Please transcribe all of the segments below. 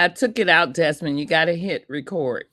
I took it out, Desmond. You got to hit record.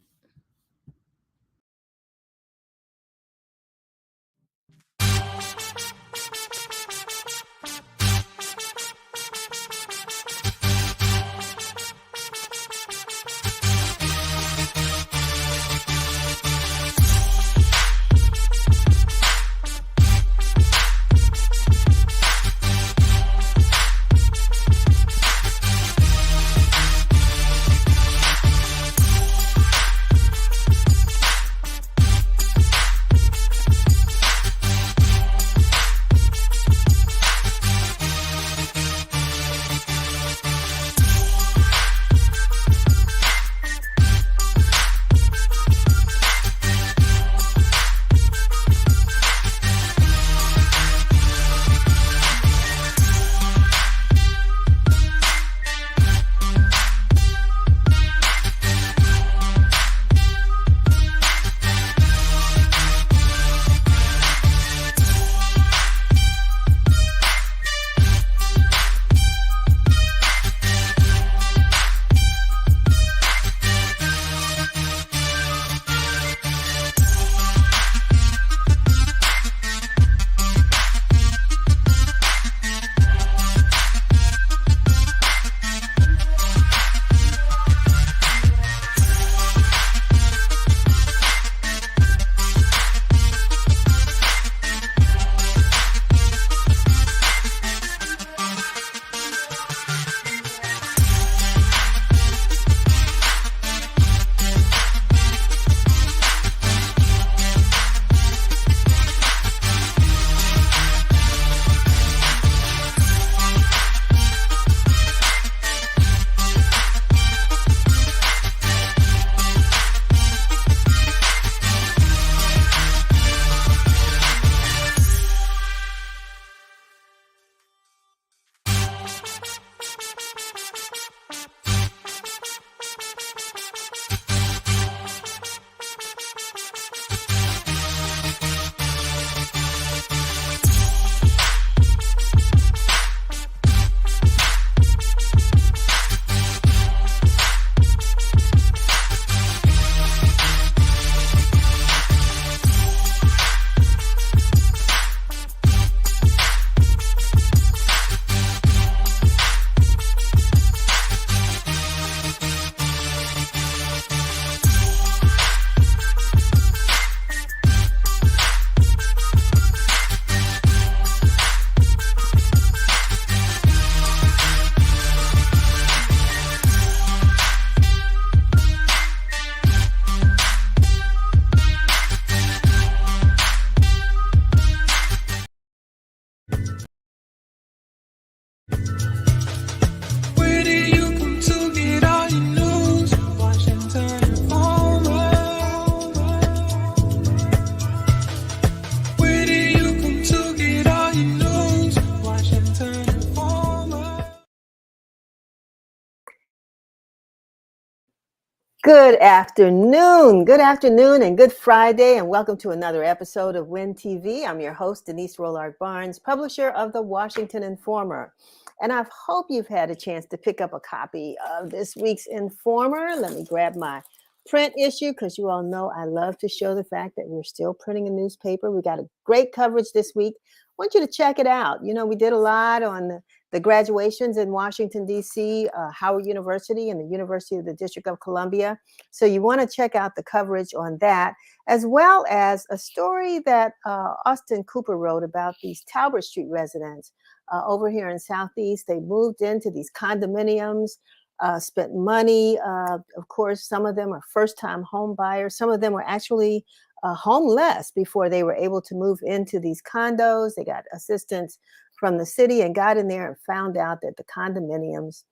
Where did you come to get all your news? Washington Informer. Where did you come to get all your news? Washington Informer. Good afternoon, and good Friday, and welcome to another episode of Win TV. I'm your host, Denise Rollard Barnes, publisher of the Washington Informer. And I hope you've had a chance to pick up a copy of this week's Informer. Let me grab my print issue because you all know I love to show the fact that we're still printing a newspaper. We got a great coverage this week. I want you to check it out. You know, we did a lot on the graduations in Washington, D.C., Howard University and the University of the District of Columbia. So you want to check out the coverage on that, as well as a story that Austin Cooper wrote about these Talbot Street residents over here in Southeast. They moved into these condominiums, spent money. Of course, some of them are first-time home buyers. Some of them were actually homeless before they were able to move into these condos. They got assistance from the city and got in there and found out that the condominiums,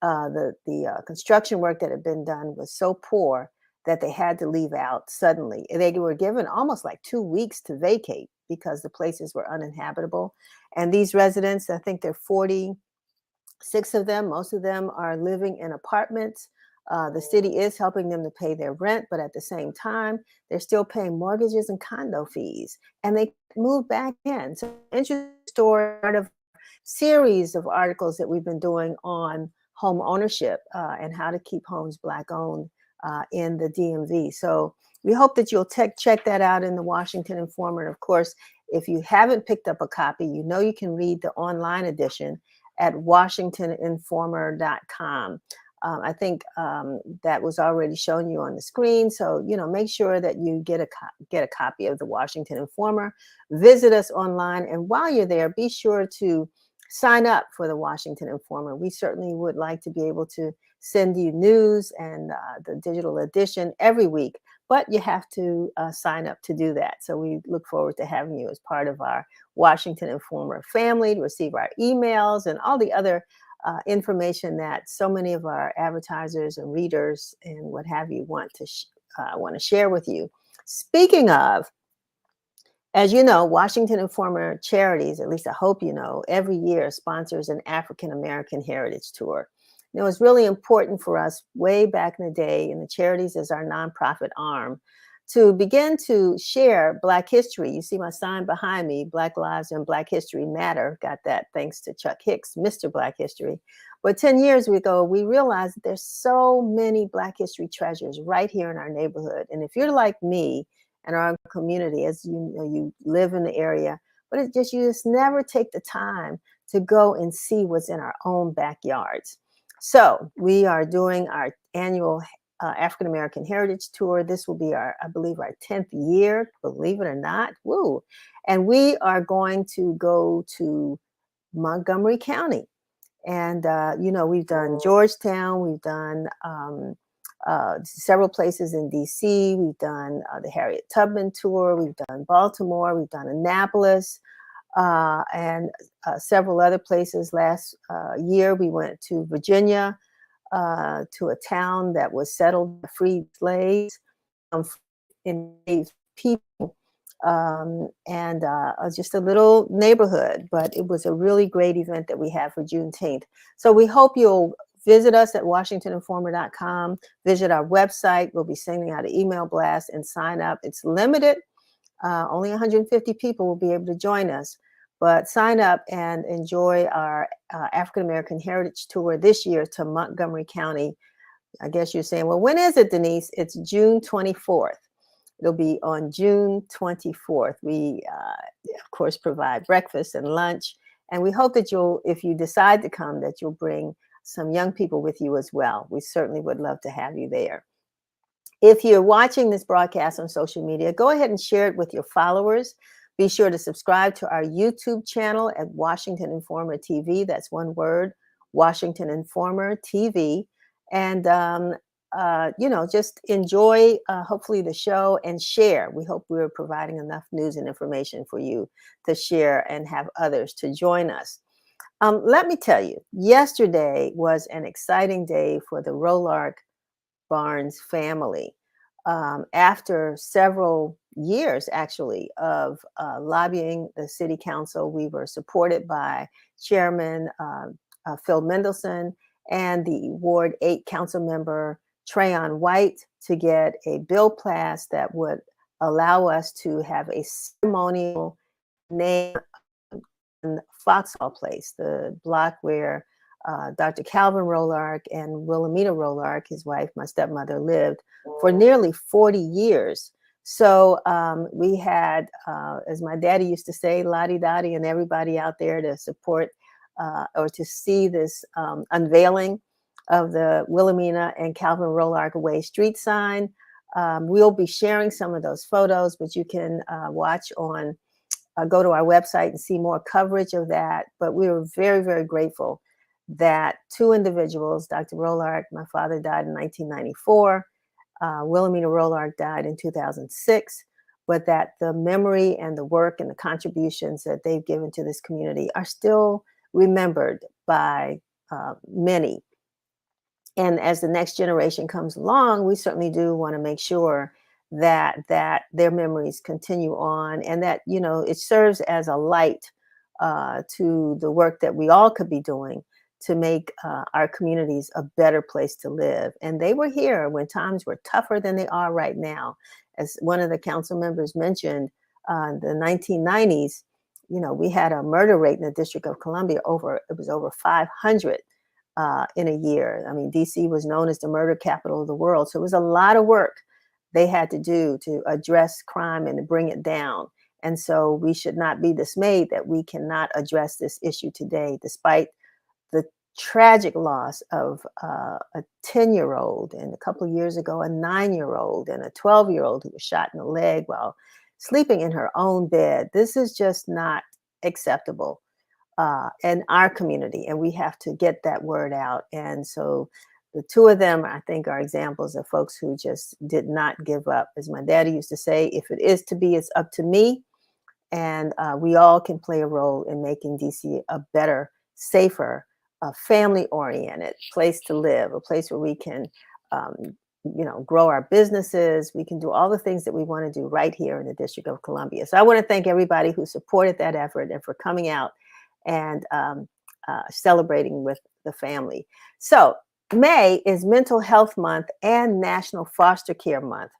the construction work that had been done was so poor that they had to leave out suddenly. They were given almost like 2 weeks to vacate because the places were uninhabitable. And these residents, I think there are 46 of them, most of them are living in apartments. The city is helping them to pay their rent, but at the same time, they're still paying mortgages and condo fees, and they move back in. So, interesting story, part of a series of articles that we've been doing on home ownership and how to keep homes Black owned in the DMV. So we hope that you'll check that out in the Washington Informer. And of course, if you haven't picked up a copy, you can read the online edition at washingtoninformer.com. I think that was already shown you on the screen. So, make sure that you get a copy of the Washington Informer. Visit us online. And while you're there, be sure to sign up for the Washington Informer. We certainly would like to be able to send you news and the digital edition every week, but you have to sign up to do that. So we look forward to having you as part of our Washington Informer family, to receive our emails and all the other information that so many of our advertisers and readers and what have you want to share with you. Speaking of, as you know, Washington Informer Charities, at least I hope you know, every year sponsors an African American Heritage Tour. It was really important for us way back in the day, in the charities as our nonprofit arm, to begin to share Black history. You see my sign behind me, Black Lives and Black History Matter. Got that thanks to Chuck Hicks, Mr. Black History. But 10 years ago, we realized that there's so many Black history treasures right here in our neighborhood. And if you're like me and our community, as you live in the area, but you just never take the time to go and see what's in our own backyards. So we are doing our annual African American Heritage Tour. This will be I believe, our 10th year, believe it or not. Woo! And we are going to go to Montgomery County. And, we've done Georgetown, we've done several places in DC, we've done the Harriet Tubman Tour, we've done Baltimore, we've done Annapolis, and several other places. Last year, we went to Virginia, to a town that was settled by freed slaves, enslaved people, and just a little neighborhood. But it was a really great event that we had for Juneteenth. So we hope you'll visit us at washingtoninformer.com, visit our website. We'll be sending out an email blast and sign up. It's limited. Only 150 people will be able to join us. But sign up and enjoy our African American Heritage Tour this year to Montgomery County. I guess you're saying, well, when is it, Denise? It's June 24th. It'll be on June 24th. We, of course, provide breakfast and lunch. And we hope that if you decide to come, that you'll bring some young people with you as well. We certainly would love to have you there. If you're watching this broadcast on social media, go ahead and share it with your followers. Be sure to subscribe to our YouTube channel at Washington Informer TV. That's one word, Washington Informer TV. And, just enjoy, hopefully, the show and share. We hope we're providing enough news and information for you to share and have others to join us. Let me tell you, yesterday was an exciting day for the Rolark Barnes family. After several years, actually, of lobbying the city council, we were supported by Chairman Phil Mendelson and the Ward 8 council member Trayon White to get a bill passed that would allow us to have a ceremonial name in Foxhall Place, the block where Dr. Calvin Rolark and Wilhelmina Rolark, his wife, my stepmother, lived for nearly 40 years. So we had, as my daddy used to say, Lottie Dottie and everybody out there to support or to see this unveiling of the Wilhelmina and Calvin Rolark Way street sign. We'll be sharing some of those photos, but you can go to our website and see more coverage of that. But we were very, very grateful that two individuals, Dr. Rolark, my father died in 1994, Wilhelmina Rolark died in 2006, but that the memory and the work and the contributions that they've given to this community are still remembered by many. And as the next generation comes along, we certainly do want to make sure that their memories continue on, and that, it serves as a light to the work that we all could be doing to make our communities a better place to live. And they were here when times were tougher than they are right now. As one of the council members mentioned, the 1990s, we had a murder rate in the District of Columbia it was over 500 in a year. I mean, DC was known as the murder capital of the world. So it was a lot of work they had to do to address crime and to bring it down. And so we should not be dismayed that we cannot address this issue today, despite the tragic loss of a 10-year-old, and a couple of years ago, a 9-year-old and a 12-year-old who was shot in the leg while sleeping in her own bed. This is just not acceptable in our community, and we have to get that word out. And so the two of them, I think, are examples of folks who just did not give up. As my daddy used to say, if it is to be, it's up to me. And we all can play a role in making DC a better, safer, family-oriented place to live, a place where we can, grow our businesses. We can do all the things that we want to do right here in the District of Columbia. So I want to thank everybody who supported that effort and for coming out and celebrating with the family. So May is Mental Health Month and National Foster Care Month.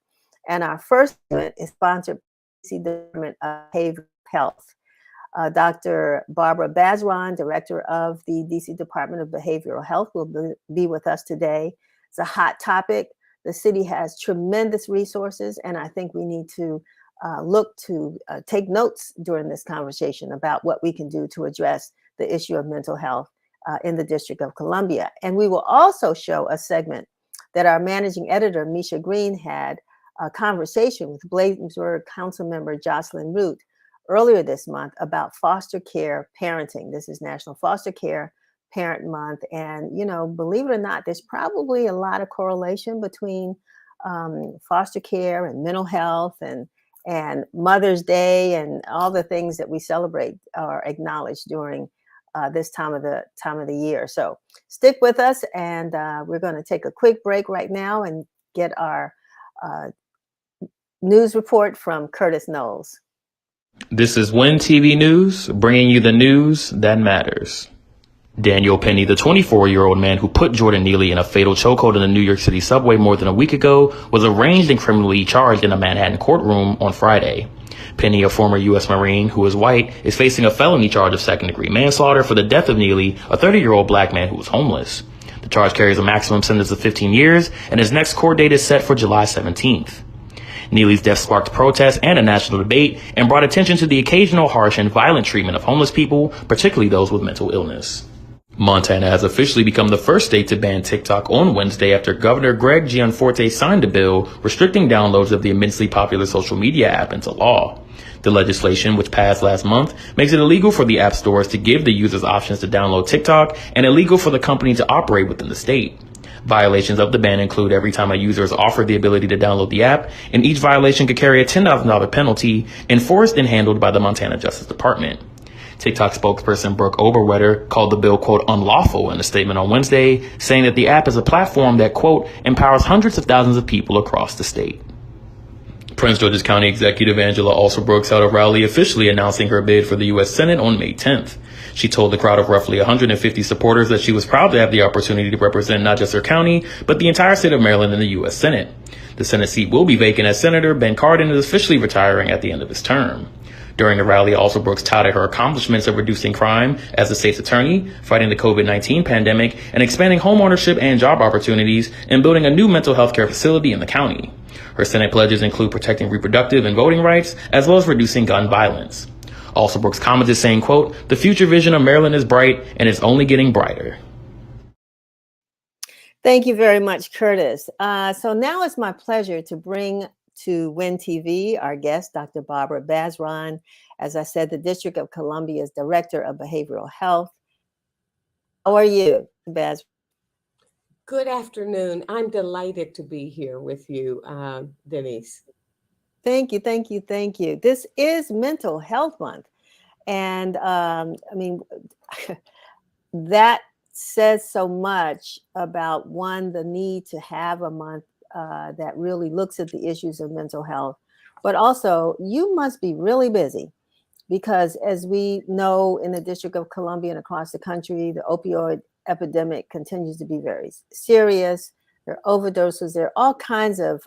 And our first event is sponsored by the Department of Behavioral Health. Dr. Barbara Bazran, Director of the DC Department of Behavioral Health, will be with us today. It's a hot topic. The city has tremendous resources, and I think we need to look to take notes during this conversation about what we can do to address the issue of mental health in the District of Columbia. And we will also show a segment that our managing editor, Misha Green, had a conversation with Bladensburg Councilmember Jocelyn Root earlier this month about foster care parenting. This is National Foster Care Parent Month. And, believe it or not, there's probably a lot of correlation between foster care and mental health and Mother's Day and all the things that we celebrate or acknowledge during this time of the year. So stick with us, and we're going to take a quick break right now and get our news report from Curtis Knowles. This is WIN TV News, bringing you the news that matters. Daniel Penny, the 24-year-old man who put Jordan Neely in a fatal chokehold in the New York City subway more than a week ago, was arraigned and criminally charged in a Manhattan courtroom on Friday. Penny, a former U.S. Marine who is white, is facing a felony charge of second-degree manslaughter for the death of Neely, a 30-year-old black man who was homeless. The charge carries a maximum sentence of 15 years, and his next court date is set for July 17th. Neely's death sparked protests and a national debate and brought attention to the occasional harsh and violent treatment of homeless people, particularly those with mental illness. Montana has officially become the first state to ban TikTok on Wednesday after Governor Greg Gianforte signed a bill restricting downloads of the immensely popular social media app into law. The legislation, which passed last month, makes it illegal for the app stores to give the users options to download TikTok and illegal for the company to operate within the state. Violations of the ban include every time a user is offered the ability to download the app, and each violation could carry a $10,000 penalty, enforced and handled by the Montana Justice Department. TikTok spokesperson Brooke Oberwetter called the bill, quote, unlawful in a statement on Wednesday, saying that the app is a platform that, quote, empowers hundreds of thousands of people across the state. Prince George's County Executive Angela Alsobrooks held a rally officially announcing her bid for the U.S. Senate on May 10th. She told the crowd of roughly 150 supporters that she was proud to have the opportunity to represent not just her county, but the entire state of Maryland in the U.S. Senate. The Senate seat will be vacant as Senator Ben Cardin is officially retiring at the end of his term. During the rally, Alsobrooks touted her accomplishments of reducing crime as the state's attorney, fighting the COVID-19 pandemic, and expanding homeownership and job opportunities, and building a new mental health care facility in the county. Her Senate pledges include protecting reproductive and voting rights, as well as reducing gun violence. Alsobrooks commented saying, quote, the future vision of Maryland is bright, and it's only getting brighter. Thank you very much, Curtis. So now it's my pleasure to bring to WIN TV our guest, Dr. Barbara Bazran. As I said, the District of Columbia's Director of Behavioral Health. How are you, Bazran? Good afternoon. I'm delighted to be here with you, Denise. Thank you, thank you, thank you. This is Mental Health Month. And that says so much about, one, the need to have a month that really looks at the issues of mental health. But also, you must be really busy because, as we know, in the District of Columbia and across the country, the opioid epidemic continues to be very serious. There are overdoses. There are all kinds of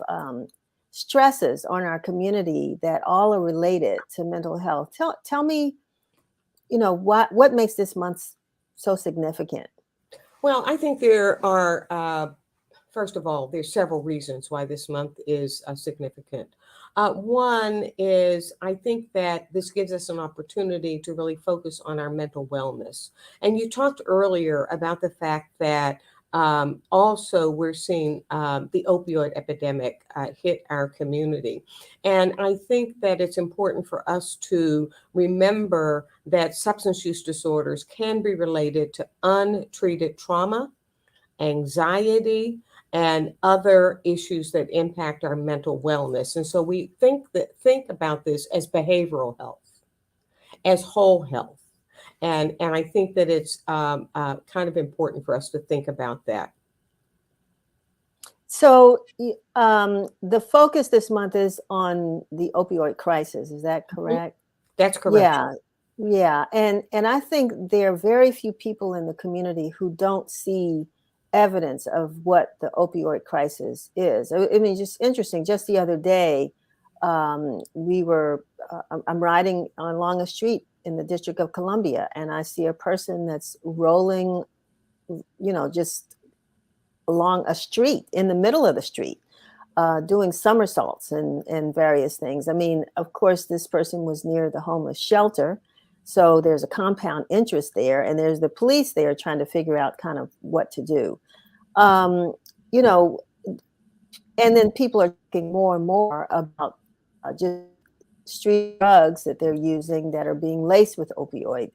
stresses on our community that all are related to mental health. Tell me, what makes this month so significant? Well, I think there are, first of all, there's several reasons why this month is significant. One is I think that this gives us an opportunity to really focus on our mental wellness. And you talked earlier about the fact that also we're seeing the opioid epidemic hit our community. And I think that it's important for us to remember that substance use disorders can be related to untreated trauma, anxiety, and other issues that impact our mental wellness. And so we think about this as behavioral health, as whole health. And I think that it's kind of important for us to think about that. So, the focus this month is on the opioid crisis. Is that Mhm. correct? That's correct. Yeah, yeah, and I think there are very few people in the community who don't see evidence of what the opioid crisis is. I mean, just interesting. Just the other day, we were I'm riding along a street in the District of Columbia, and I see a person that's rolling, just along a street in the middle of the street, doing somersaults and various things. I mean, of course, this person was near the homeless shelter. So there's a compound interest there, and there's the police there trying to figure out kind of what to do. Um, you know, and then people are talking more and more about just street drugs that they're using that are being laced with opioid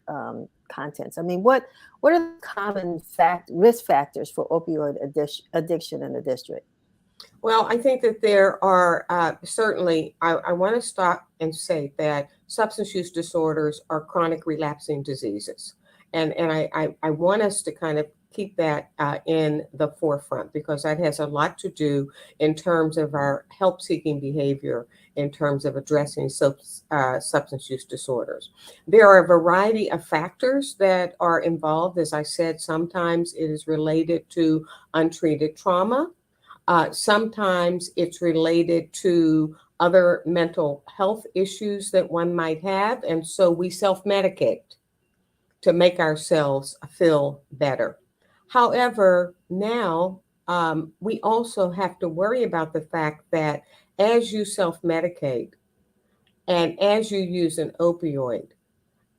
contents. I mean, what are the common risk factors for opioid addiction in the district? Well, I think that there are certainly, I want to stop and say that substance use disorders are chronic relapsing diseases. And I want us to kind of keep that in the forefront because that has a lot to do in terms of our help seeking behavior, in terms of addressing substance use disorders. There are a variety of factors that are involved. As I said, sometimes it is related to untreated trauma. Sometimes it's related to other mental health issues that one might have. And so we self medicate to make ourselves feel better. However, now we also have to worry about the fact that as you self medicate and as you use an opioid,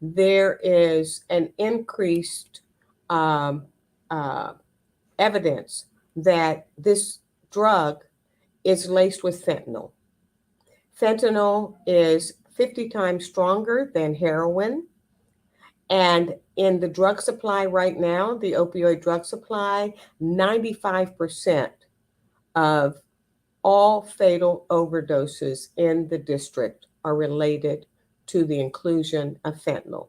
there is an increased um, uh, evidence that this drug is laced with fentanyl. Fentanyl is 50 times stronger than heroin. And in the drug supply right now, the opioid drug supply, 95% of all fatal overdoses in the district are related to the inclusion of fentanyl.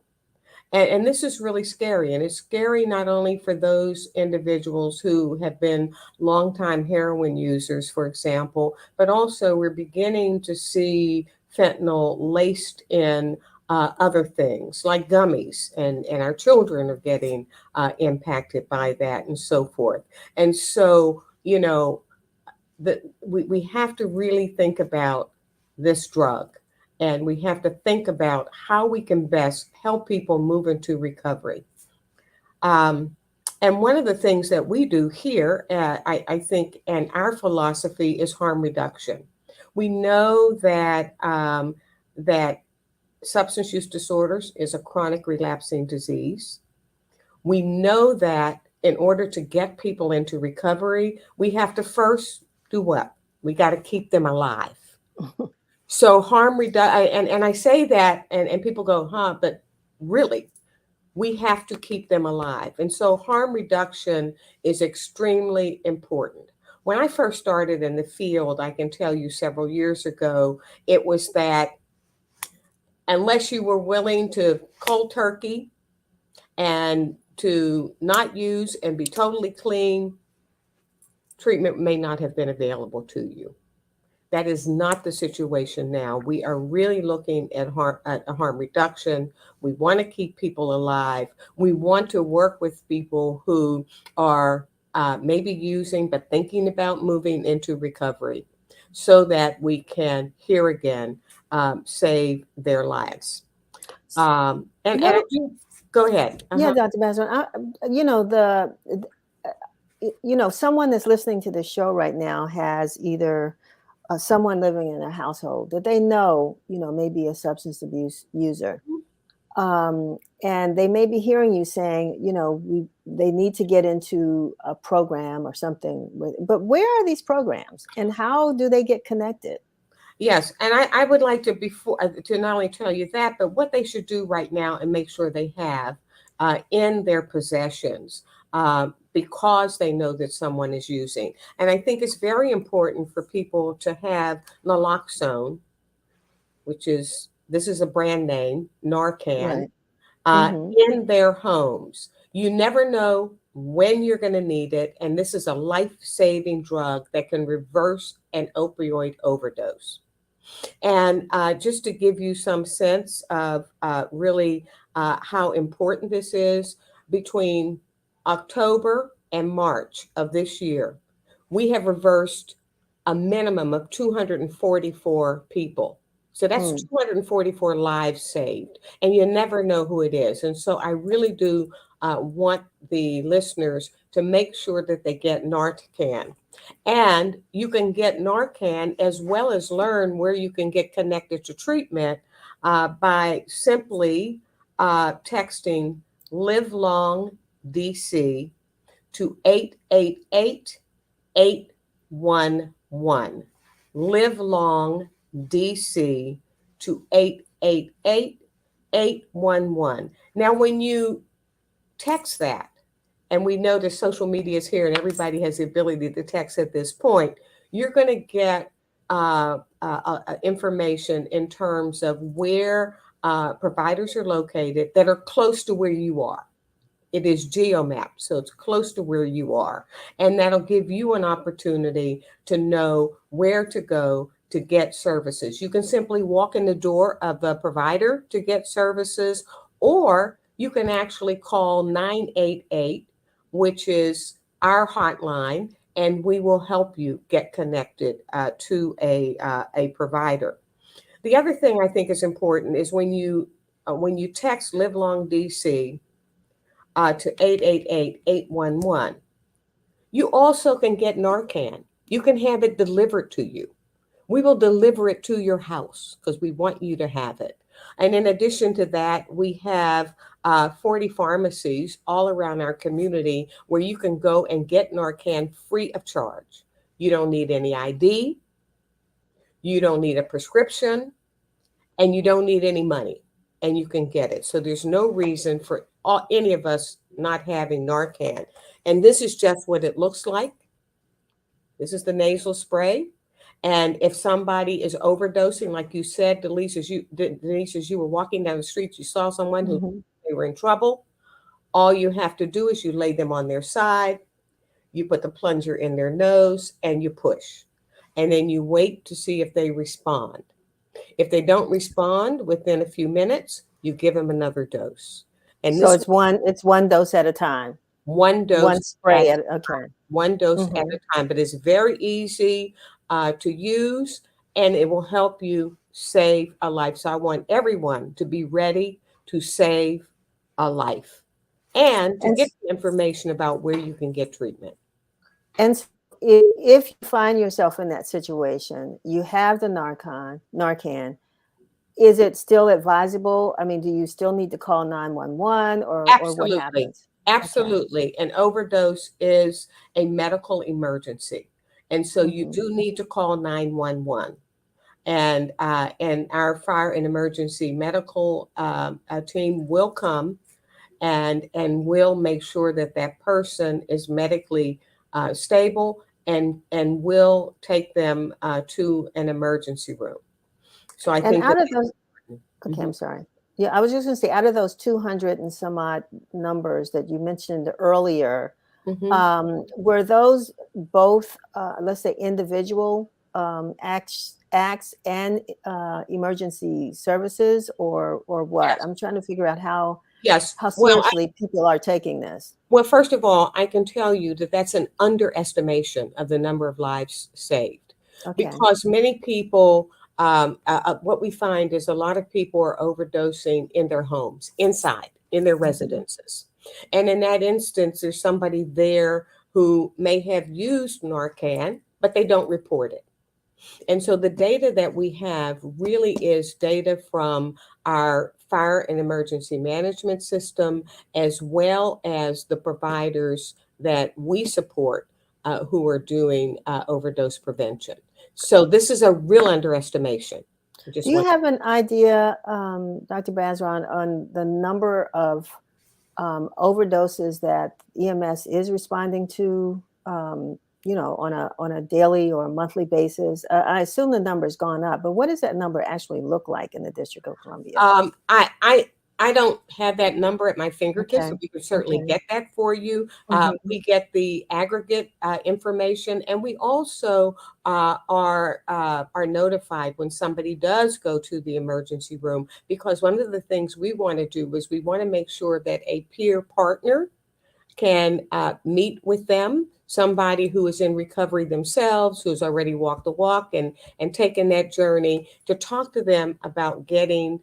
And this is really scary. And it's scary not only for those individuals who have been longtime heroin users, for example, but also we're beginning to see fentanyl laced in other things like gummies, and our children are getting impacted by that and so forth. And so, we have to really think about this drug, and we have to think about how we can best help people move into recovery. Um, and one of the things that we do here, I think, and our philosophy is harm reduction. We know that substance use disorders is a chronic relapsing disease. We know that in order to get people into recovery, we have to first do what? We got to keep them alive. So harm reduction, and I say that, and people go, huh, but really, we have to keep them alive. And so harm reduction is extremely important. When I first started in the field, I can tell you several years ago, it was that unless you were willing to cold turkey and to not use and be totally clean, treatment may not have been available to you. That is not the situation now. We are really looking at a harm reduction. We want to keep people alive. We want to work with people who are maybe using but thinking about moving into recovery so that we can, here again, save their lives. And What I do, go ahead. Yeah, Uh-huh. Dr. Bassman, the someone that's listening to this show right now has either someone living in their household that they know, may be a substance abuse user. And they may be hearing you saying, they need to get into a program or something. But where are these programs and how do they get connected? Yes, and I would like to before to not only tell you that, but what they should do right now and make sure they have in their possessions because they know that someone is using. And I think it's very important for people to have naloxone, which is this is a brand name, Narcan, Right. Hmm. in their homes. You never know when you're going to need it, and this is a life-saving drug that can reverse an opioid overdose. And just to give you some sense of really how important this is, between October and March of this year, we have reversed a minimum of 244 people. So that's Mm. 244 lives saved, and you never know who it is. And so I really do want the listeners to make sure that they get Narcan. And you can get Narcan as well as learn where you can get connected to treatment by simply texting Live Long DC to 888-811. Live Long DC to 888-811. Now, when you text that, and we know that social media is here and everybody has the ability to text at this point, you're going to get information in terms of where providers are located that are close to where you are. It is geomapped, so it's close to where you are. And that'll give you an opportunity to know where to go to get services. You can simply walk in the door of a provider to get services, or you can actually call 988, which is our hotline, and we will help you get connected to a provider. The other thing I think is important is when you text Live Long DC to 888-811, you also can get Narcan. You can have it delivered to you. We will deliver it to your house because we want you to have it. And in addition to that, we have 40 pharmacies all around our community where you can go and get Narcan free of charge. You don't need any ID, you don't need a prescription, and you don't need any money, and you can get it. So there's no reason for any of us not having Narcan. And this is just what it looks like. This is the nasal spray. And if somebody is overdosing, like you said, Denise, as you were walking down the street, you saw someone who Hmm. they were in trouble. All you have to do is you lay them on their side, you put the plunger in their nose, and you push. And then you wait to see if they respond. If they don't respond within a few minutes, you give them another dose. And So this it's one dose at a time, one dose one at spray at okay. one dose at Hmm. a time, but it's very easy to use, and it will help you save a life. So I want everyone to be ready to save a life and to And get the information about where you can get treatment. And so if you find yourself in that situation, you have the Narcan, is it still advisable? I mean, do you still need to call 911 or what Absolutely. happens? Okay. Absolutely. An overdose is a medical emergency. And so you Hmm. do need to call 911. And our fire and emergency medical team will come and will make sure that that person is medically stable and will take them to an emergency room. So I And think that out of those, okay, Mhm, I'm sorry. Yeah, I was just going to say, out of those 200 and some odd numbers that you mentioned earlier, mhm. were those both, let's say, individual acts and emergency services, or what? Yes. I'm trying to figure out how Yes. how seriously people are taking this. Well, first of all, I can tell you that that's an underestimation of the number of lives saved Okay. because many people, what we find is a lot of people are overdosing in their homes, inside, in their Mhm. residences. And in that instance, there's somebody there who may have used Narcan, but they don't report it. And so the data that we have really is data from our fire and emergency management system, as well as the providers that we support who are doing overdose prevention. So this is a real underestimation. Do you have an idea, Dr. Bazran, on the number of overdoses that EMS is responding to, on a daily or a monthly basis? I assume the number's gone up, but what does that number actually look like in the District of Columbia? I don't have that number at my fingertips, Okay. but we can certainly Okay. get that for you. Mhm. We get the aggregate information, and we also are notified when somebody does go to the emergency room, because one of the things we want to do is we want to make sure that a peer partner can meet with them, somebody who is in recovery themselves, who's already walked the walk and taken that journey, to talk to them about getting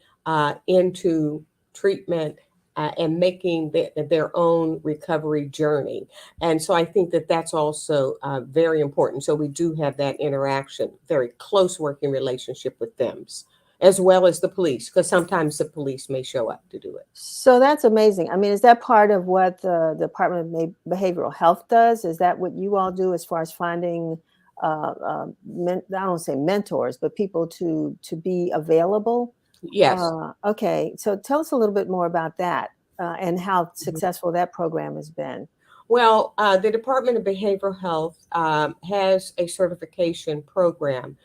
into treatment and making their own recovery journey. And so I think that that's also very important. So we do have that interaction, very close working relationship with them, as well as the police, because sometimes the police may show up to do it. So that's amazing. I mean, is that part of what the Department of Behavioral Health does? Is that what you all do as far as finding, I don't say mentors, but people to be available? Yes. Okay, so tell us a little bit more about that and how successful that program has been. Well, the Department of Behavioral Health has a certification program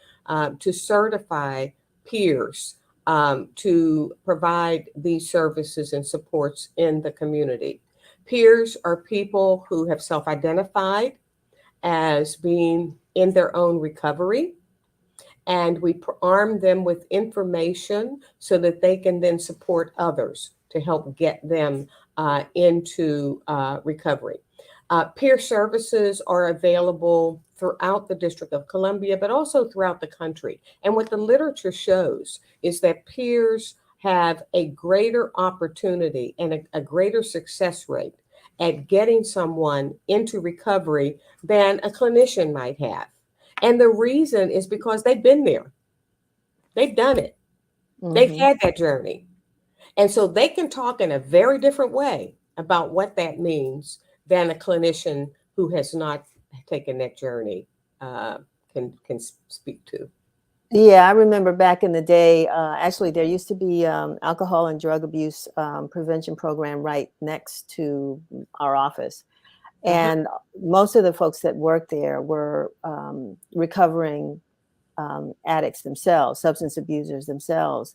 to certify peers to provide these services and supports in the community. Peers are people who have self identified as being in their own recovery, and we arm them with information so that they can then support others to help get them into recovery. Peer services are available throughout the District of Columbia, but also throughout the country. And what the literature shows is that peers have a greater opportunity and a greater success rate at getting someone into recovery than a clinician might have. And the reason is because they've been there. They've done it. They've Mm-hmm. had that journey. And so they can talk in a very different way about what that means than a clinician who has not taken that journey can speak to. Yeah, I remember back in the day, actually, there used to be alcohol and drug abuse prevention program right next to our office. Uh-huh. And most of the folks that worked there were recovering addicts themselves, substance abusers themselves.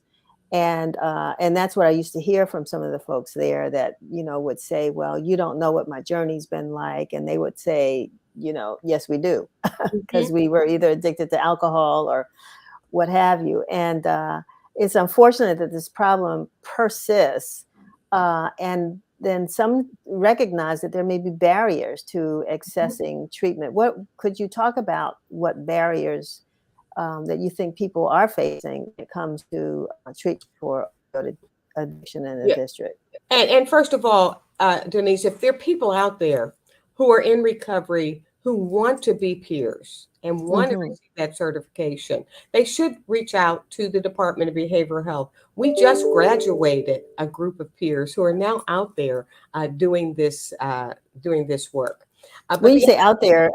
And that's what I used to hear from some of the folks there that, would say, well, you don't know what my journey's been like. And they would say, yes, we do, because Mhm. we were either addicted to alcohol or what have you. And it's unfortunate that this problem persists. And then some recognize that there may be barriers to accessing treatment. What could you talk about what barriers that you think people are facing when it comes to treatment for addiction in the Yeah. district? And first of all, Denise, if there are people out there who are in recovery who want to be peers and want to Mm-hmm. receive that certification, they should reach out to the Department of Behavioral Health. We just graduated a group of peers who are now out there doing this work. But When you the, say out there, in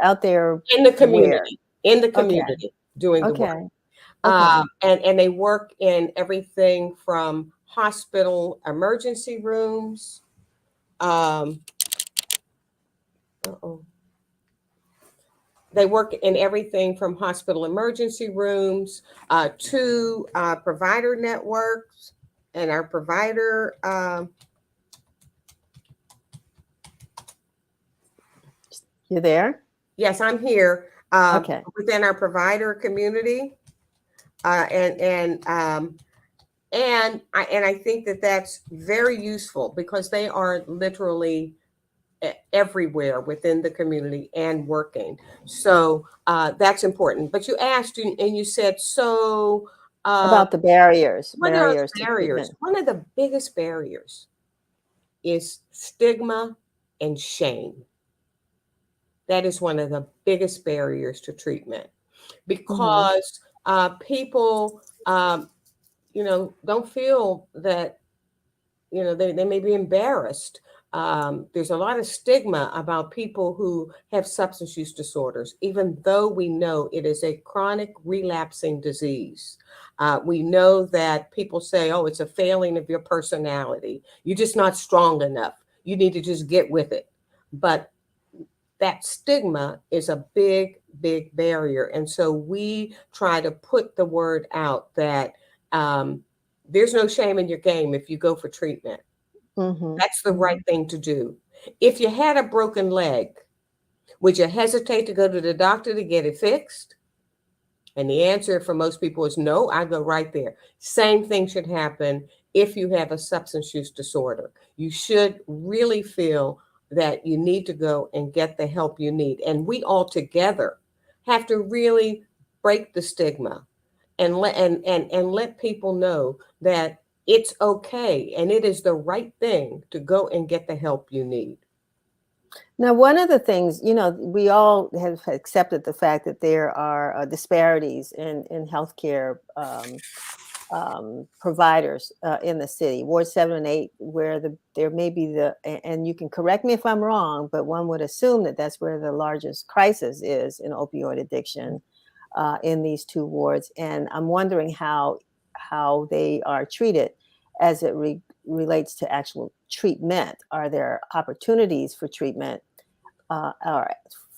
the where? Okay. community, doing the work. Okay. Okay. And they work in everything from hospital emergency rooms. Um, uh-oh. They work in everything from hospital emergency rooms to provider networks and our provider. You there? Yes, I'm here. Okay. Within our provider community, and I think that that's very useful because they are literally everywhere within the community and working. So that's important. But you asked and you said, so About the barriers, what are barriers to barriers? treatment. One of the biggest barriers is stigma and shame. that is one of the biggest barriers to treatment Mm-hmm. because people, don't feel that, they may be embarrassed. There's a lot of stigma about people who have substance use disorders, even though we know it is a chronic relapsing disease. We know that people say, oh, it's a failing of your personality. You're just not strong enough. You need to just get with it. But that stigma is a big, big barrier. And so we try to put the word out that there's no shame in your game if you go for treatment. Mm-hmm. That's the right thing to do. If you had a broken leg, would you hesitate to go to the doctor to get it fixed? And the answer for most people is no, I go right there. Same thing should happen if you have a substance use disorder. You should really feel that you need to go and get the help you need. And we all together have to really break the stigma and let people know that it's okay and it is the right thing to go and get the help you need. Now, one of the things, we all have accepted the fact that there are disparities in healthcare providers in the city, Ward 7 and 8, where there may be and you can correct me if I'm wrong, but one would assume that that's where the largest crisis is in opioid addiction in these two wards. And I'm wondering how they are treated as it relates to actual treatment. Are there opportunities for treatment or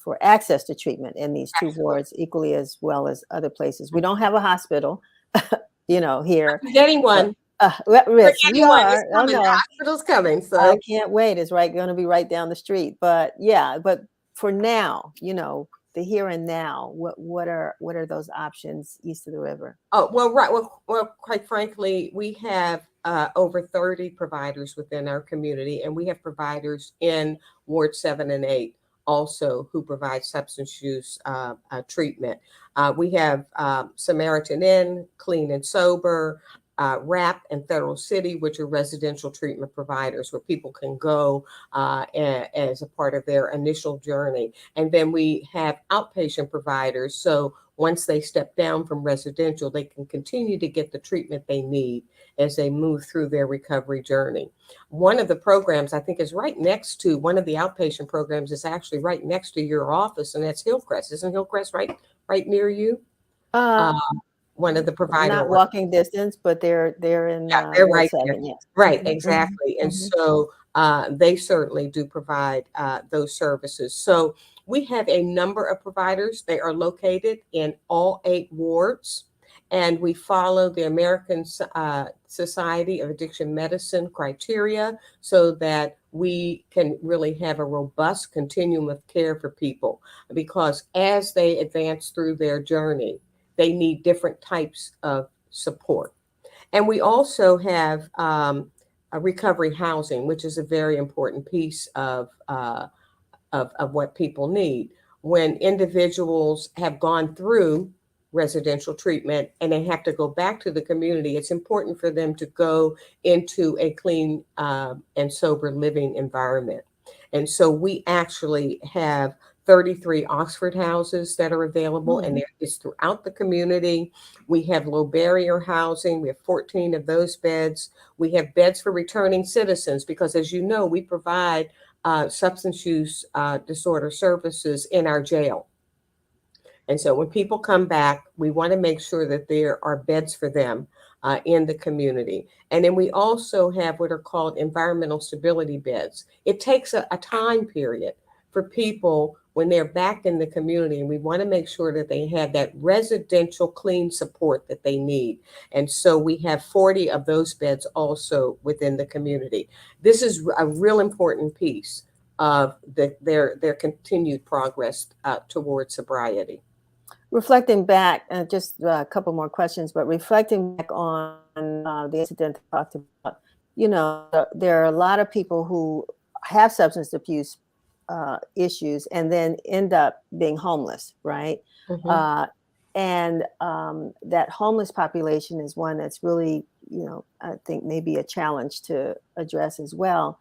for access to treatment in these two Absolutely. wards equally as well as other places? We don't have a hospital, here. We're getting one. We're Risk. We getting one. It's are. Oh coming. The no, hospital's coming. I So can't wait. It's going to be right down the street. But yeah, but for now, the here and now, what are those options east of the river? oh, well, right. Well, quite frankly, we have over 30 providers within our community, and we have providers in Ward 7 and 8 also who provide substance use treatment. We have Samaritan Inn, Clean and Sober, RAP, and Federal City, which are residential treatment providers where people can go as a part of their initial journey. And then we have outpatient providers. So once they step down from residential, they can continue to get the treatment they need as they move through their recovery journey. One of the programs I think is right next to one of the outpatient programs is actually right next to your office, and that's Hillcrest. Isn't Hillcrest right near you? Uh, Uh, One of the provider Not org. walking distance, but they're in Yeah, they're Ward right there. 7. Yes. Right, Hmm. Hmm. exactly. And Hmm. so they certainly do provide those services. So we have a number of providers. They are located in all 8 wards, and we follow the American Society of Addiction Medicine criteria so that we can really have a robust continuum of care for people because as they advance through their journey, they need different types of support. And we also have a recovery housing, which is a very important piece of what people need. When individuals have gone through residential treatment and they have to go back to the community, it's important for them to go into a clean and sober living environment. And so we actually have 33 Oxford houses that are available, Hmm. and it's throughout the community. We have low barrier housing. We have 14 of those beds. We have beds for returning citizens because, as you know, we provide substance use disorder services in our jail. And so when people come back, we want to make sure that there are beds for them in the community. And then we also have what are called environmental stability beds. It takes a time period for people when they're back in the community, and we want to make sure that they have that residential clean support that they need. And so we have 40 of those beds also within the community. This is a real important piece of their continued progress towards sobriety. Reflecting back, just a couple more questions, but reflecting back on the incident I talked about, there are a lot of people who have substance abuse issues and then end up being homeless, right? Mhm. Uh, and that homeless population is one that's really, I think maybe a challenge to address as well.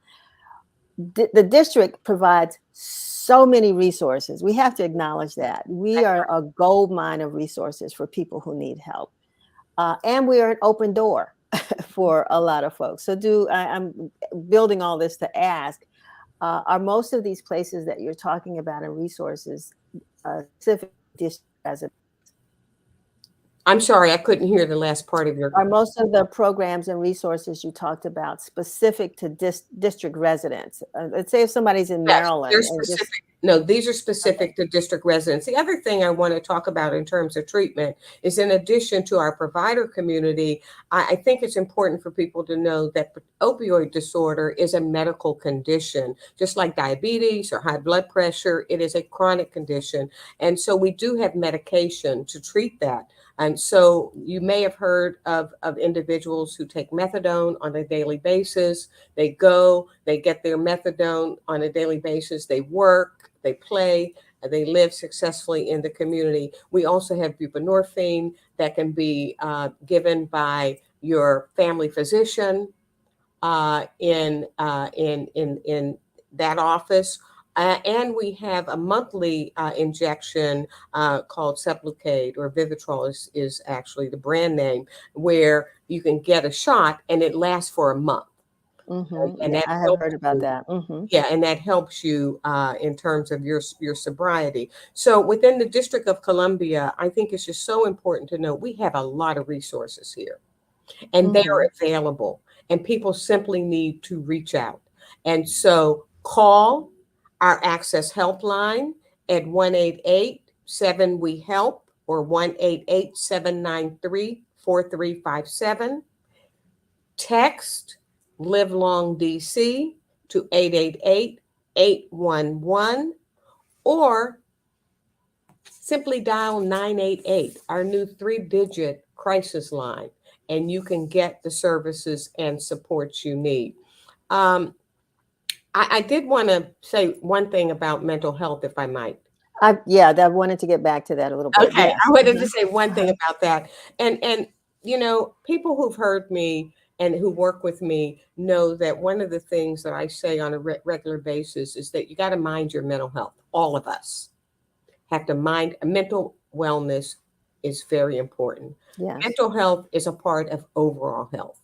the district provides so many resources. We have to acknowledge that. We are a gold mine of resources for people who need help. And we are an open door for a lot of folks. So I'm building all this to ask, are most of these places that you're talking about and resources specific district residents? I'm sorry, I couldn't hear the last part of your. Are most of the programs and resources you talked about specific to district residents? Let's say if somebody's in Yes, they're Maryland and just specific. No, these are okay. specific to district residents. The other thing I want to talk about in terms of treatment is, in addition to our provider community, I think it's important for people to know that opioid disorder is a medical condition, just like diabetes or high blood pressure. It is a chronic condition. And so we do have medication to treat that. And so you may have heard of individuals who take methadone on a daily basis. They go, they get their methadone on a daily basis, they work, they play, and they live successfully in the community. We also have buprenorphine that can be given by your family physician in that office. And we have a monthly injection called Sublocade, or Vivitrol is actually the brand name, where you can get a shot and it lasts for a month. And Yeah, that I have helps heard about you. that. Yeah, and that helps you in terms of your sobriety. So within the District of Columbia, I think it's just so important to know we have a lot of resources here, and they are available, and people simply need to reach out. And so call our Access Helpline at 1-888-7-WE-HELP or 1-888-793-4357. Text Live Long DC to 888-811, or simply dial 988, our new 3-digit crisis line, and you can get the services and supports you need. I did want to say one thing about mental health, if I might. I wanted to get back to that a little bit. Okay, Yes. I wanted to say one thing about that. And people who've heard me and who work with me know that one of the things that I say on a regular basis is that you got to mind your mental health. All of us have to mind. Mental wellness is very important. Yes. Mental health is a part of overall health.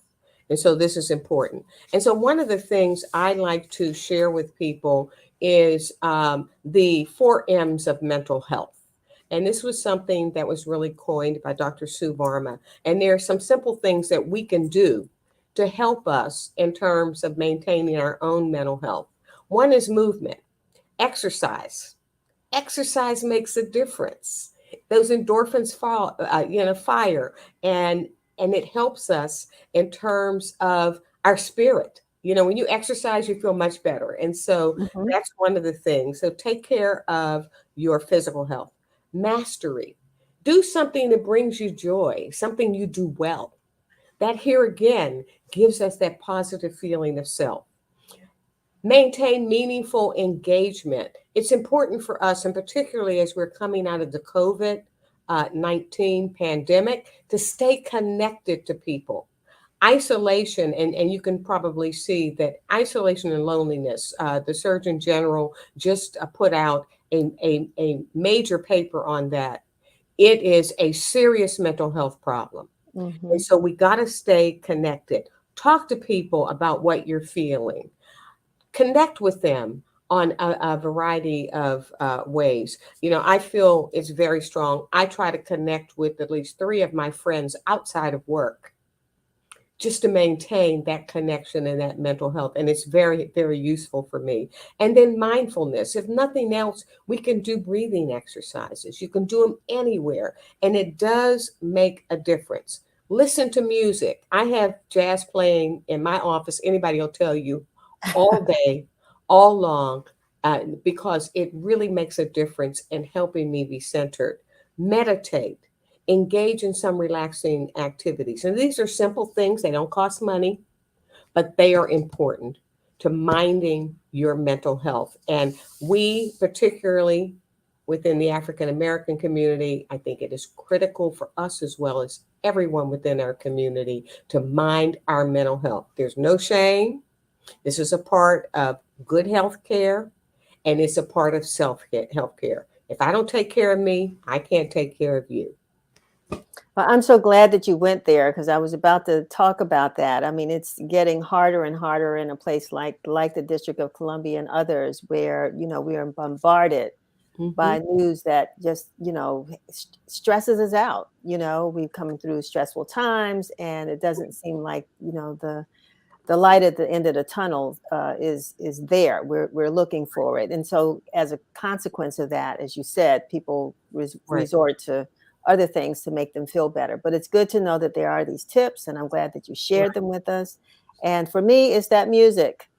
And so this is important. And so one of the things I like to share with people is the 4 M's of mental health. And this was something that was really coined by Dr. Sue Varma. And there are some simple things that we can do to help us in terms of maintaining our own mental health. One is movement, exercise. Exercise makes a difference. Those endorphins fire, and it helps us in terms of our spirit. When you exercise, you feel much better. And so that's one of the things. So take care of your physical health. Mastery. Do something that brings you joy, something you do well. That here again gives us that positive feeling of self. Maintain meaningful engagement. It's important for us, and particularly as we're coming out of the COVID-19 pandemic, to stay connected to people. Isolation, and you can probably see that isolation and loneliness, the Surgeon General just put out a major paper on that. It is a serious mental health problem. And so we got to stay connected. Talk to people about what you're feeling. Connect with them on a variety of ways. I feel it's very strong. I try to connect with at least 3 of my friends outside of work, just to maintain that connection and that mental health. And it's very, very useful for me. And then mindfulness. If nothing else, we can do breathing exercises. You can do them anywhere. And it does make a difference. Listen to music. I have jazz playing in my office. Anybody will tell you, all day, all long, because it really makes a difference in helping me be centered. Meditate. Engage in some relaxing activities. And these are simple things. They don't cost money, but they are important to minding your mental health. And we, particularly within the African American community, I think it is critical for us, as well as everyone within our community, to mind our mental health. There's no shame. This is a part of good health care, and it's a part of health care. If I don't take care of me, I can't take care of you. Well, I'm so glad that you went there because I was about to talk about that. I mean, it's getting harder and harder in a place like the District of Columbia and others where, we are bombarded Hmm. by news that just, stresses us out. We've come through stressful times and it doesn't seem like, the light at the end of the tunnel is there. We're looking for it, and so as a consequence of that, as you said, people Right. resort to other things to make them feel better. But it's good to know that there are these tips, and I'm glad that you shared them with us. And for me, it's that music.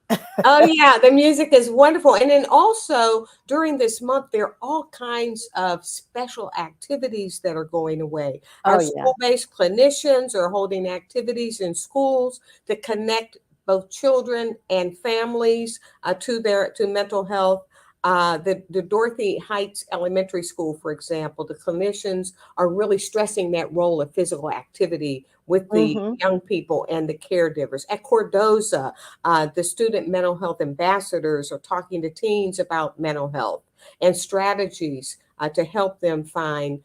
Oh yeah, the music is wonderful. And then also during this month, there are all kinds of special activities that are going away. Oh Our yeah, school-based clinicians are holding activities in schools to connect both children and families to mental health. The Dorothy Heights Elementary School, for example, the clinicians are really stressing that role of physical activity with the hmm, young people and the caregivers. At Cordoza, the student mental health ambassadors are talking to teens about mental health and strategies to help them find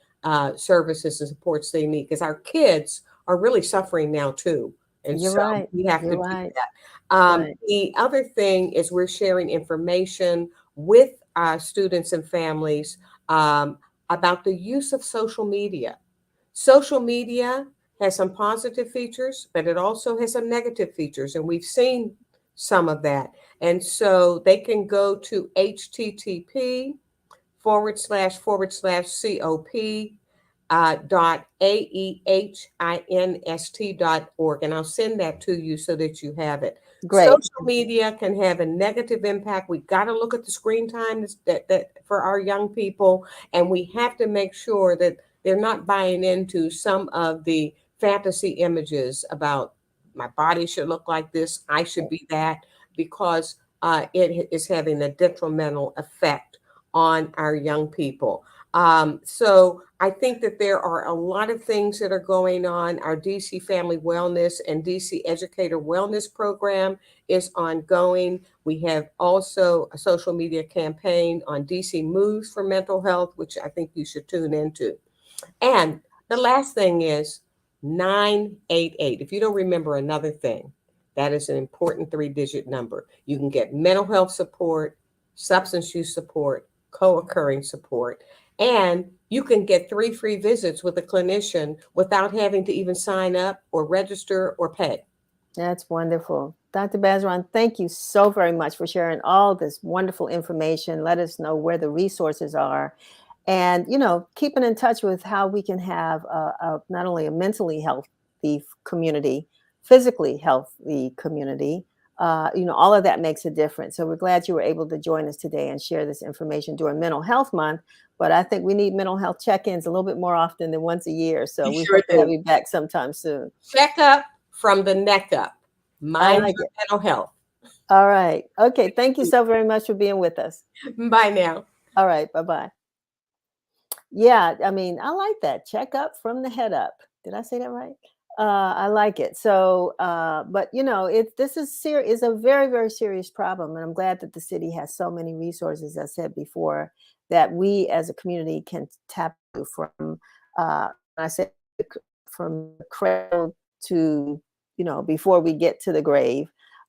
services and supports they need because our kids are really suffering now too. And you're so right. we have You're to do right. that. Right. The other thing is we're sharing information with students and families about the use of social media. Social media has some positive features, but it also has some negative features, and we've seen some of that. And so they can go to http://COP .aehinst.org. And I'll send that to you so that you have it. Great. Social media can have a negative impact. We've got to look at the screen time that for our young people, and we have to make sure that they're not buying into some of the fantasy images about my body should look like this, I should be that, because it is having a detrimental effect on our young people. So I think that there are a lot of things that are going on. Our DC Family Wellness and DC Educator Wellness Program is ongoing. We have also a social media campaign on DC Moves for Mental Health, which I think you should tune into. And the last thing is 988. If you don't remember another thing, that is an important 3-digit number. You can get mental health support, substance use support, co occurring support, and you can get 3 free visits with a clinician without having to even sign up or register or pay. That's wonderful. Dr. Bazran, thank you so very much for sharing all this wonderful information. Let us know where the resources are and, keeping in touch with how we can have not only a mentally healthy community, physically healthy community. All of that makes a difference. So we're glad you were able to join us today and share this information during Mental Health Month. But I think we need mental health check-ins a little bit more often than once a year. So You we sure hope to have do. you back sometime soon. Check up from the neck up. I Mind like your it. mental health. All right. Okay. Thank you so very much for being with us. Bye now. All right. Bye bye. Yeah. I mean, I like that. Check up from the head up. Did I say that right? I like it. So, but this is a very, very serious problem. And I'm glad that the city has so many resources, as I said before, that we as a community can tap to from, I said, from the cradle to, before we get to the grave.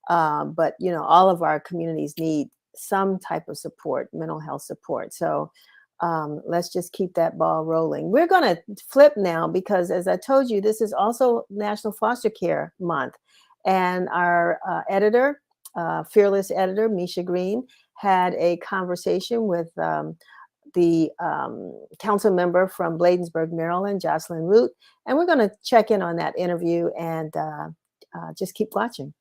But all of our communities need some type of support, mental health support. So let's just keep that ball rolling. We're going to flip now because, as I told you, this is also National Foster Care Month. And our fearless editor, Misha Green, had a conversation with the council member from Bladensburg, Maryland, Jocelyn Root. And we're going to check in on that interview and just keep watching.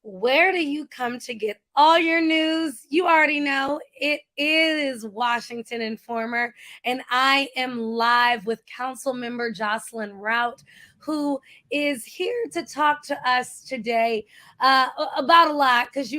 Where do you come to get all your news? You already know it is Washington Informer, and I am live with Council Member Jocelyn Rout, who is here to talk to us today about a lot. Because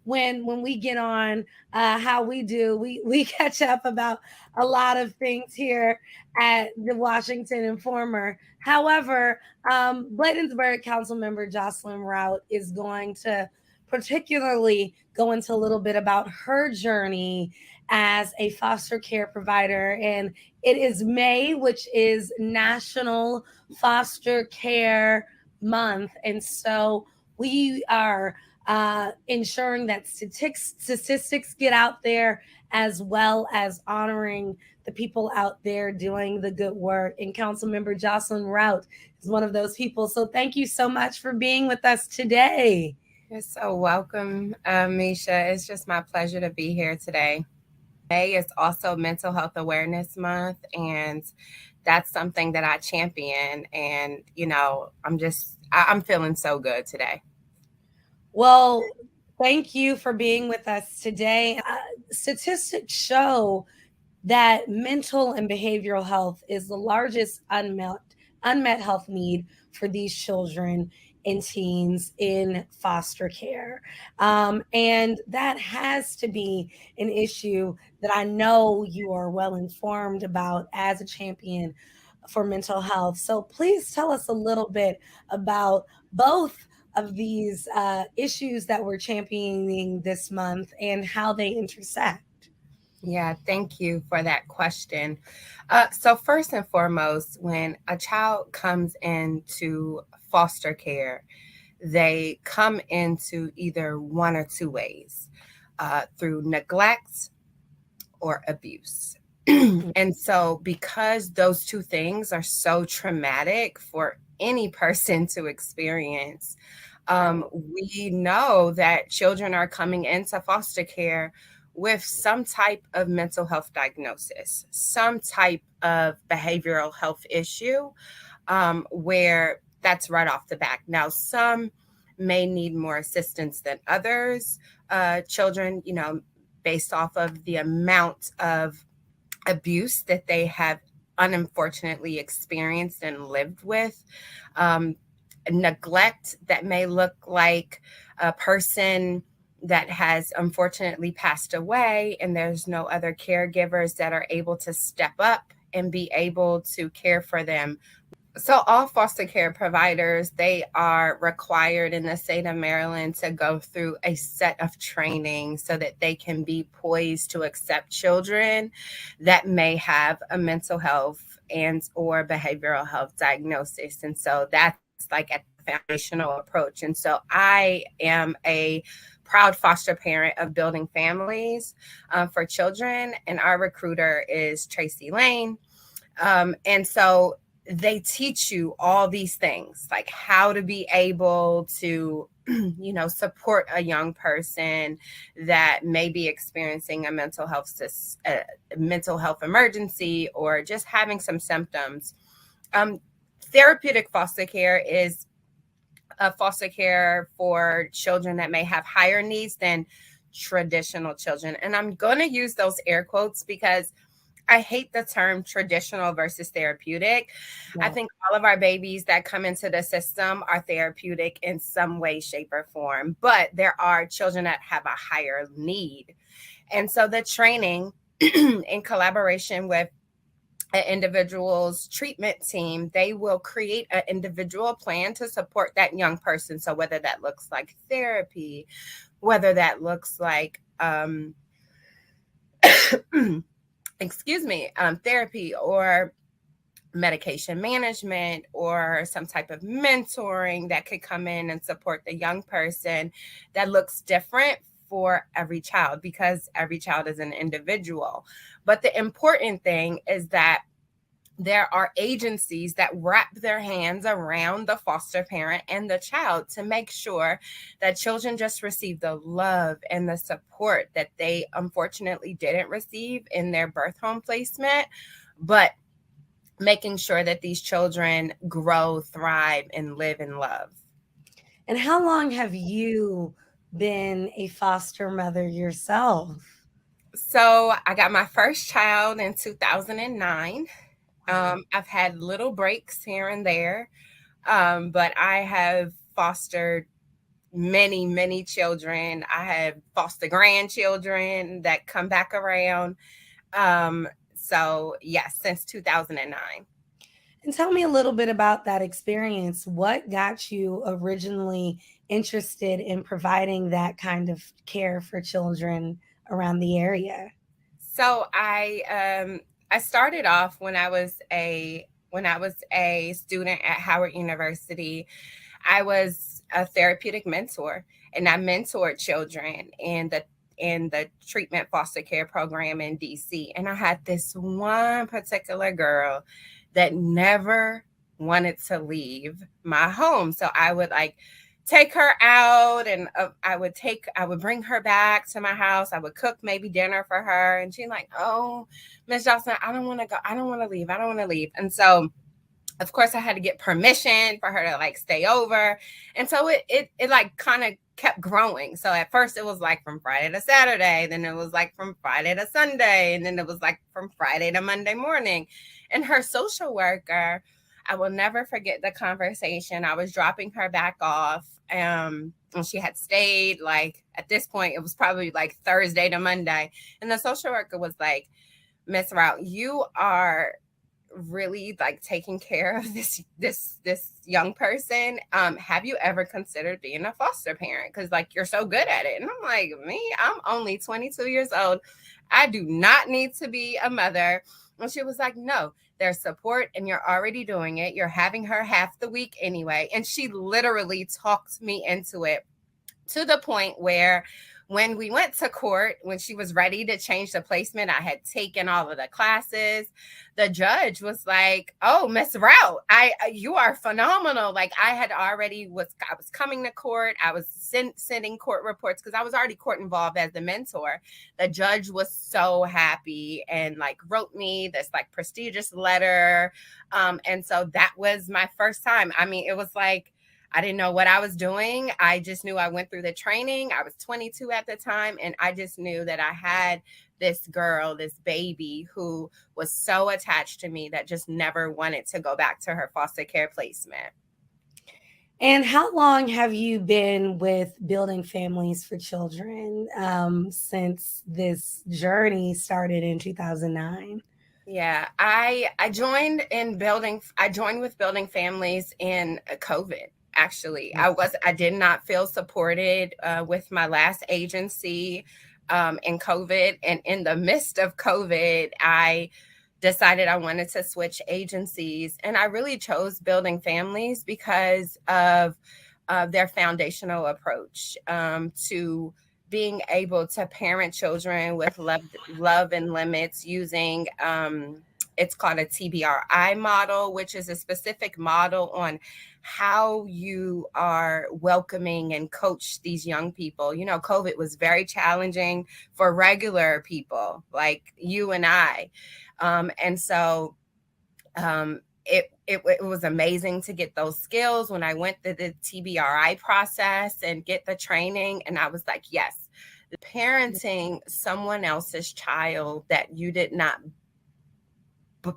when we get on, how we do, we catch up about a lot of things here at the Washington Informer. However, Bladensburg Council Member Jocelyn Rout is going to particularly go into a little bit about her journey as a foster care provider. And it is May, which is National Foster Care Month. And so we are ensuring that statistics get out there, as well as honoring the people out there doing the good work. And Councilmember Jocelyn Rout is one of those people. So thank you so much for being with us today. You're so welcome, Misha. It's just my pleasure to be here today. May is also Mental Health Awareness Month, and that's something that I champion. And, I'm feeling so good today. Well, thank you for being with us today. Statistics show that mental and behavioral health is the largest unmet health need for these children and teens in foster care. And that has to be an issue that I know you are well informed about as a champion for mental health. So please tell us a little bit about both of these issues that we're championing this month and how they intersect. Yeah, thank you for that question. So first and foremost, when a child comes into foster care, they come into either one or two ways, through neglect or abuse. And so because those two things are so traumatic for any person to experience, we know that children are coming into foster care with some type of mental health diagnosis, some type of behavioral health issue, where that's right off the back. Now, some may need more assistance than others. Children, based off of the amount of abuse that they have unfortunately experienced and lived with. Neglect that may look like a person that has unfortunately passed away and there's no other caregivers that are able to step up and be able to care for them. So all foster care providers, they are required in the state of Maryland to go through a set of training so that they can be poised to accept children that may have a mental health and or behavioral health diagnosis. And so that's like a foundational approach. And so I am a proud foster parent of Building Families for Children, and our recruiter is Tracy Lane. And so they teach you all these things, like how to be able to, support a young person that may be experiencing a mental health emergency or just having some symptoms. Therapeutic foster care is a foster care for children that may have higher needs than traditional children. And I'm going to use those air quotes because I hate the term traditional versus therapeutic. Yeah. I think all of our babies that come into the system are therapeutic in some way, shape, or form, but there are children that have a higher need. And so the training in collaboration with an individual's treatment team, they will create an individual plan to support that young person. So whether that looks like therapy, whether that looks like, therapy or medication management or some type of mentoring that could come in and support the young person, that looks different for every child because every child is an individual. But the important thing is that there are agencies that wrap their hands around the foster parent and the child to make sure that children just receive the love and the support that they unfortunately didn't receive in their birth home placement, but making sure that these children grow, thrive, and live in love. And how long have you been a foster mother yourself? So I got my first child in 2009. I've had little breaks here and there, but I have fostered many, many children. I have foster grandchildren that come back around. So yes, since 2009. And tell me a little bit about that experience. What got you originally interested in providing that kind of care for children around the area? So I started off when I was a student at Howard University. I was a therapeutic mentor, and I mentored children in the treatment foster care program in DC. And I had this one particular girl that never wanted to leave my home. So I would like take her out, and I would bring her back to my house. I would cook maybe dinner for her, and she's like, "Oh, Miss Johnson, I don't want to go. I don't want to leave. I don't want to leave." And so of course I had to get permission for her to like stay over. And so it like kind of kept growing. So at first it was like from Friday to Saturday, then it was like from Friday to Sunday, and then it was like from Friday to Monday morning. And her social worker, I will never forget the conversation. I was dropping her back off, and she had stayed, like at this point it was probably like Thursday to Monday, and the social worker was like, "Miss Rout, you are really like taking care of this young person. Have you ever considered being a foster parent? Because like you're so good at it." And I'm like, "Me, I'm only 22 years old. I do not need to be a mother." And she was like, "No, there's support, and you're already doing it. You're having her half the week anyway." And she literally talked me into it, to the point where when we went to court, when she was ready to change the placement, I had taken all of the classes. The judge was like, "Oh, Miss Rout, you are phenomenal." Like I was coming to court. I was sending court reports because I was already court involved as the mentor. The judge was so happy and like wrote me this like prestigious letter. And so that was my first time. I mean, it was like, I didn't know what I was doing. I just knew I went through the training. I was 22 at the time, and I just knew that I had this girl, this baby, who was so attached to me that just never wanted to go back to her foster care placement. And how long have you been with Building Families for Children, since this journey started in 2009? Yeah, I joined with Building Families in COVID. Actually, I did not feel supported with my last agency in COVID, and in the midst of COVID, I decided I wanted to switch agencies, and I really chose Building Families because of their foundational approach to being able to parent children with love and limits using it's called a TBRI model, which is a specific model on how you are welcoming and coach these young people. You know, COVID was very challenging for regular people like you and I. And so it was amazing to get those skills when I went through the TBRI process and get the training. And I was like, yes, parenting someone else's child that you did not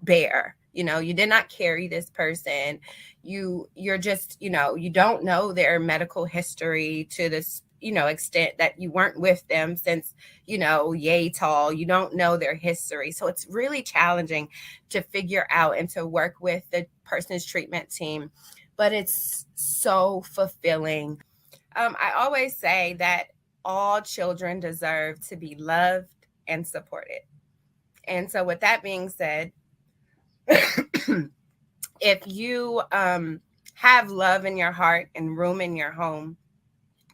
bear. You know, you did not carry this person. You're just, you don't know their medical history to this, extent that you weren't with them since, yay tall. You don't know their history. So it's really challenging to figure out and to work with the person's treatment team. But it's so fulfilling. I always say that all children deserve to be loved and supported. And so with that being said, if you have love in your heart and room in your home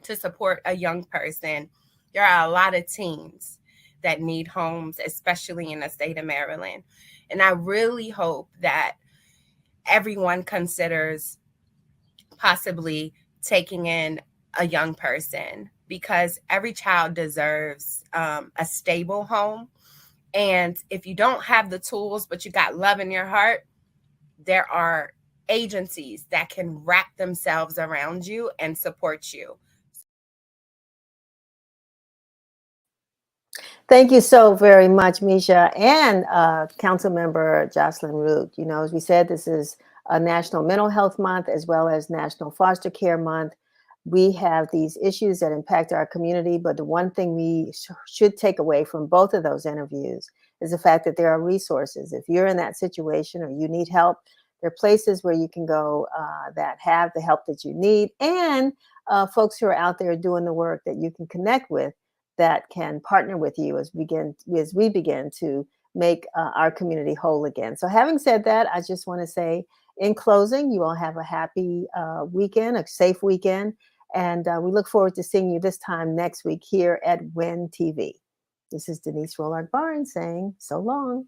to support a young person, there are a lot of teens that need homes, especially in the state of Maryland. And I really hope that everyone considers possibly taking in a young person, because every child deserves a stable home. And if you don't have the tools, but you got love in your heart, there are agencies that can wrap themselves around you and support you. Thank you so very much, Misha, and Councilmember Jocelyn Root. You know, as we said, this is a National Mental Health Month as well as National Foster Care Month. We have these issues that impact our community, but the one thing we should take away from both of those interviews is the fact that there are resources. If you're in that situation or you need help, There are places where you can go that have the help that you need, and folks who are out there doing the work that you can connect with that can partner with you as we begin to make our community whole again. So having said that, I just want to say in closing, you all have a happy weekend, a safe weekend, and we look forward to seeing you this time next week here at WIN TV. This is Denise Rollard Barnes saying so long.